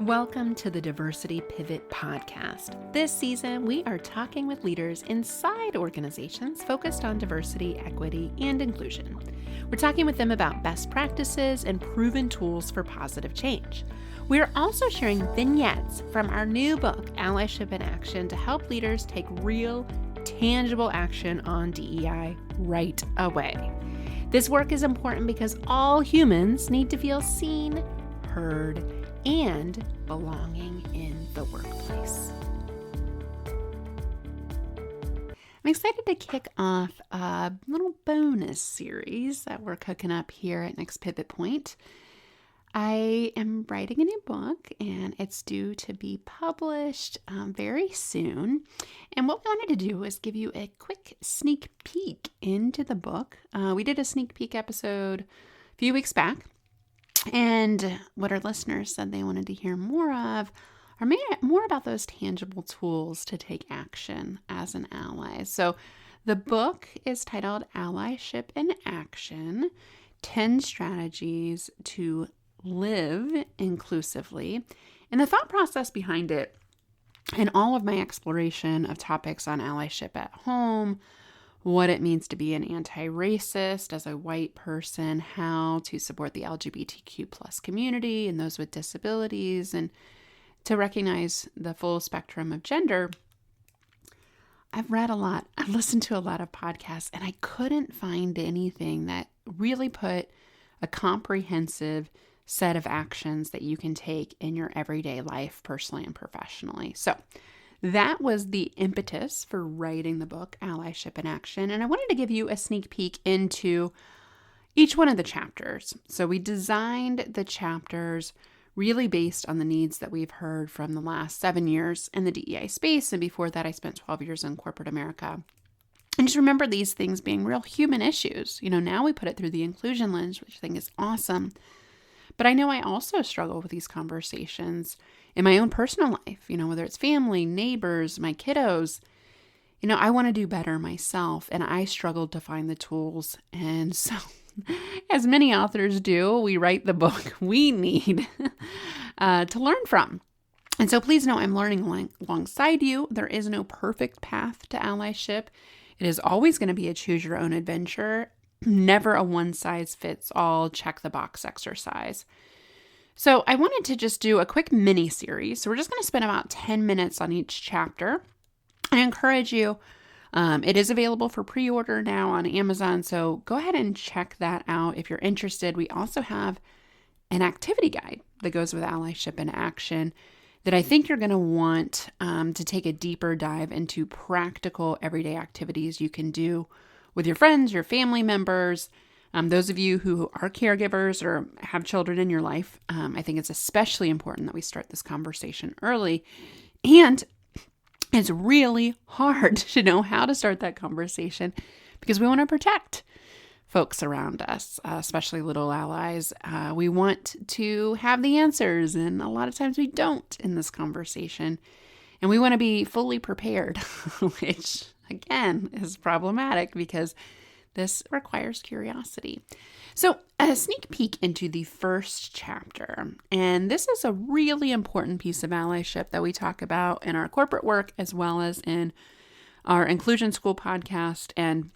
Welcome to the Diversity Pivot Podcast. This season, we are talking with leaders inside organizations focused on diversity, equity, and inclusion. We're talking with them about best practices and proven tools for positive change. We are also sharing vignettes from our new book, Allyship in Action, to help leaders take real, tangible action on DEI right away. This work is important because all humans need to feel seen, heard, and belonging in the workplace. I'm excited to kick off a little bonus series that we're cooking up here at Next Pivot Point. I am writing a new book and it's due to be published very soon. And what we wanted to do is give you a quick sneak peek into the book. We did a sneak peek episode a few weeks back. And what our listeners said they wanted to hear more of are more about those tangible tools to take action as an ally. So the book is titled Allyship in Action, 10 Strategies to Live Inclusively. And the thought process behind it and all of my exploration of topics on allyship at home, what it means to be an anti-racist as a white person, how to support the LGBTQ plus community and those with disabilities, and to recognize the full spectrum of gender. I've read a lot. I've listened to a lot of podcasts, and I couldn't find anything that really put a comprehensive set of actions that you can take in your everyday life, personally and professionally. So that was the impetus for writing the book, Allyship in Action. And I wanted to give you a sneak peek into each one of the chapters. So we designed the chapters really based on the needs that we've heard from the last 7 years in the DEI space. And before that, I spent 12 years in corporate America. And just remember these things being real human issues. Now we put it through the inclusion lens, which I think is awesome. But I know I also struggle with these conversations in my own personal life, whether it's family, neighbors, my kiddos. I want to do better myself, and I struggled to find the tools. And so, as many authors do, we write the book we need to learn from. And so please know I'm learning alongside you. There is no perfect path to allyship. It is always going to be a choose your own adventure, never a one-size-fits-all check-the-box exercise. So I wanted to just do a quick mini series. So we're just going to spend about 10 minutes on each chapter. I encourage you, it is available for pre-order now on Amazon. So go ahead and check that out if you're interested. We also have an activity guide that goes with Allyship in Action that I think you're going to want to take a deeper dive into practical everyday activities you can do with your friends, your family members. Those of you who are caregivers or have children in your life, I think it's especially important that we start this conversation early. And it's really hard to know how to start that conversation because we want to protect folks around us, especially little allies. We want to have the answers, and a lot of times we don't in this conversation. And we want to be fully prepared, which again is problematic because this requires curiosity. So a sneak peek into the first chapter. And this is a really important piece of allyship that we talk about in our corporate work as well as in our Inclusion School podcast and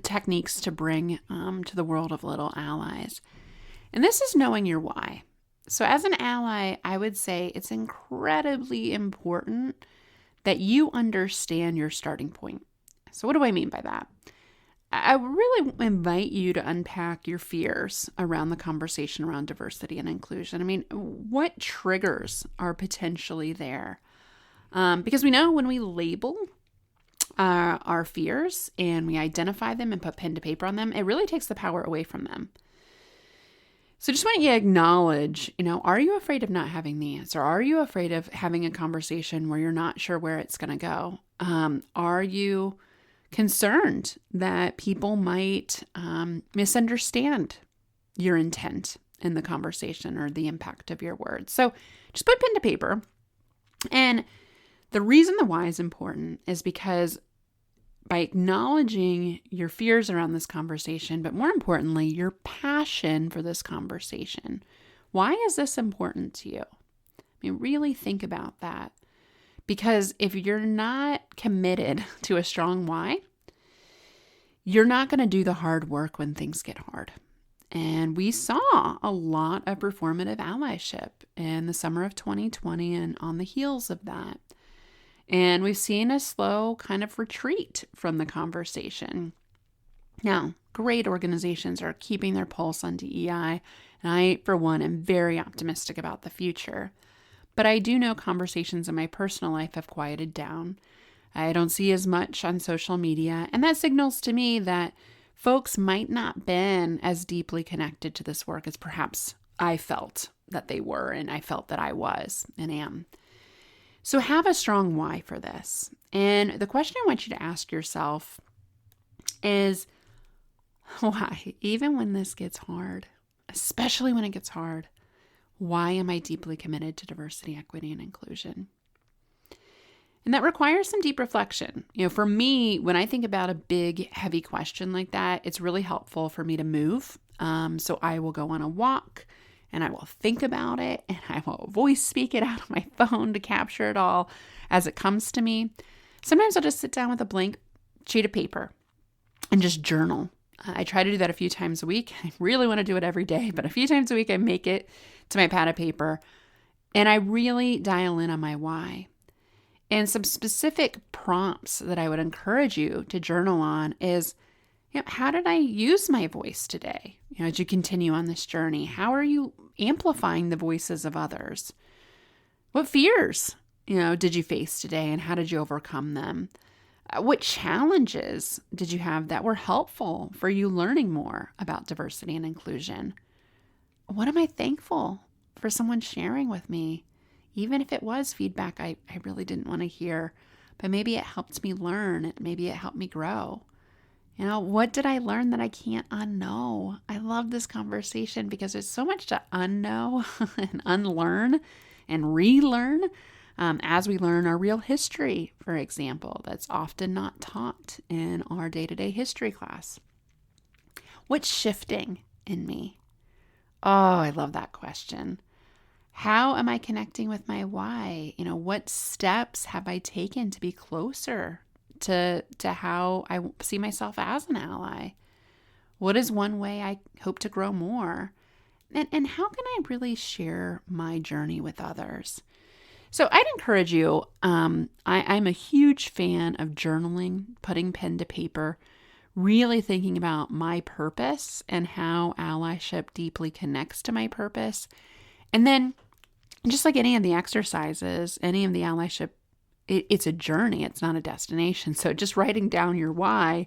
techniques to bring to the world of little allies. And this is knowing your why. So as an ally, I would say it's incredibly important that you understand your starting point. So what do I mean by that? I really invite you to unpack your fears around the conversation around diversity and inclusion. I mean, what triggers are potentially there? Because we know when we label our fears and we identify them and put pen to paper on them, it really takes the power away from them. So just want you to acknowledge, are you afraid of not having the answer? Are you afraid of having a conversation where you're not sure where it's going to go? Are you concerned that people might misunderstand your intent in the conversation or the impact of your words? So just put pen to paper. And the reason the why is important is because by acknowledging your fears around this conversation, but more importantly, your passion for this conversation. Why is this important to you? I mean, really think about that. Because if you're not committed to a strong why, you're not going to do the hard work when things get hard. And we saw a lot of performative allyship in the summer of 2020 and on the heels of that. And we've seen a slow kind of retreat from the conversation. Now, great organizations are keeping their pulse on DEI, and I, for one, am very optimistic about the future. But I do know conversations in my personal life have quieted down. I don't see as much on social media, and that signals to me that folks might not been as deeply connected to this work as perhaps I felt that they were, and I felt that I was and am. So have a strong why for this. And the question I want you to ask yourself is, why? Even when this gets hard, especially when it gets hard, why am I deeply committed to diversity, equity, and inclusion? And that requires some deep reflection. For me, when I think about a big, heavy question like that, it's really helpful for me to move. So I will go on a walk and I will think about it and I will voice speak it out on my phone to capture it all as it comes to me. Sometimes I'll just sit down with a blank sheet of paper and just journal. I try to do that a few times a week. I really want to do it every day, but a few times a week I make it to my pad of paper and I really dial in on my why. And some specific prompts that I would encourage you to journal on is, how did I use my voice today? As you continue on this journey, how are you amplifying the voices of others? What fears, did you face today and how did you overcome them? What challenges did you have that were helpful for you learning more about diversity and inclusion? What am I thankful for someone sharing with me? Even if it was feedback I really didn't want to hear, but maybe it helped me learn. Maybe it helped me grow. What did I learn that I can't unknow? I love this conversation because there's so much to unknow and unlearn and relearn as we learn our real history, for example, that's often not taught in our day-to-day history class. What's shifting in me? Oh, I love that question. How am I connecting with my why? What steps have I taken to be closer to how I see myself as an ally? What is one way I hope to grow more? And how can I really share my journey with others? So I'd encourage you, I'm a huge fan of journaling, putting pen to paper, really thinking about my purpose and how allyship deeply connects to my purpose. And then just like any of the exercises, any of the allyship, it's a journey. It's not a destination. So just writing down your why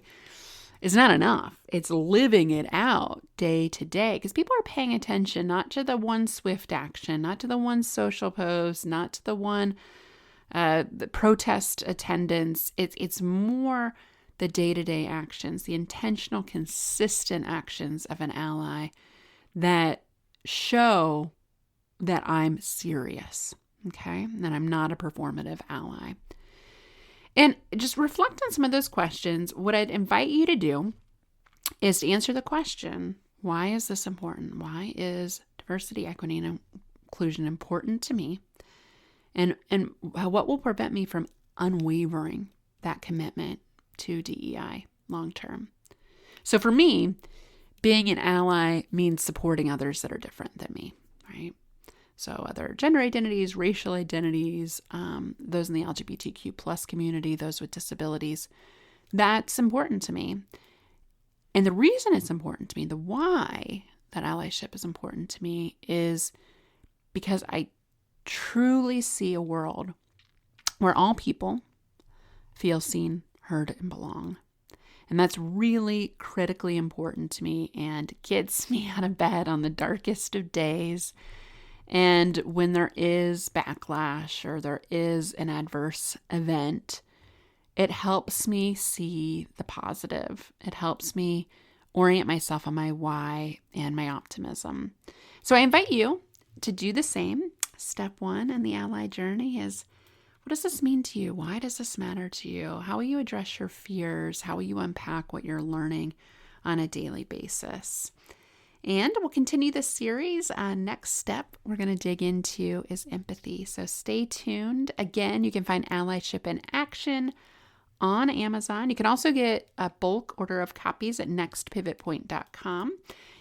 is not enough. It's living it out day to day because people are paying attention not to the one swift action, not to the one social post, not to the one the protest attendance. It's more the day-to-day actions, the intentional, consistent actions of an ally that show that I'm serious, okay? That I'm not a performative ally. And just reflect on some of those questions. What I'd invite you to do is to answer the question, why is this important? Why is diversity, equity, and inclusion important to me? And what will prevent me from unwavering that commitment to DEI long term? So for me, being an ally means supporting others that are different than me, right? So other gender identities, racial identities, those in the LGBTQ plus community, those with disabilities, that's important to me. And the reason it's important to me, the why that allyship is important to me is because I truly see a world where all people feel seen, heard, and belong. And that's really critically important to me and gets me out of bed on the darkest of days. And when there is backlash or there is an adverse event, it helps me see the positive. It helps me orient myself on my why and my optimism. So I invite you to do the same. Step one in the ally journey is, what does this mean to you? Why does this matter to you? How will you address your fears? How will you unpack what you're learning on a daily basis? And we'll continue this series. Next step we're going to dig into is empathy. So stay tuned. Again, you can find Allyship in Action on Amazon. You can also get a bulk order of copies at nextpivotpoint.com.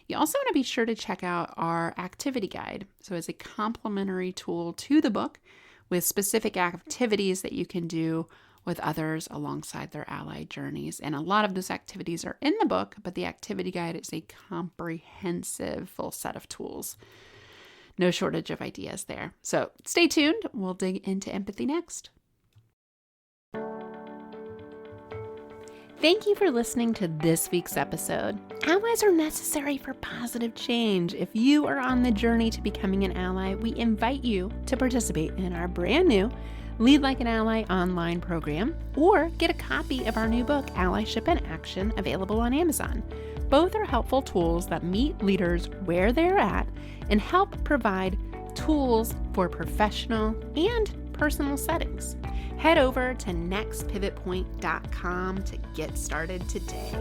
You also want to be sure to check out our activity guide. So it's a complementary tool to the book with specific activities that you can do with others alongside their ally journeys. And a lot of those activities are in the book, but the activity guide is a comprehensive full set of tools. No shortage of ideas there. So stay tuned. We'll dig into empathy next. Thank you for listening to this week's episode. Allies are necessary for positive change. If you are on the journey to becoming an ally, we invite you to participate in our brand new Lead Like an Ally online program, or get a copy of our new book, Allyship in Action, available on Amazon. Both are helpful tools that meet leaders where they're at and help provide tools for professional and personal settings. Head over to nextpivotpoint.com to get started today.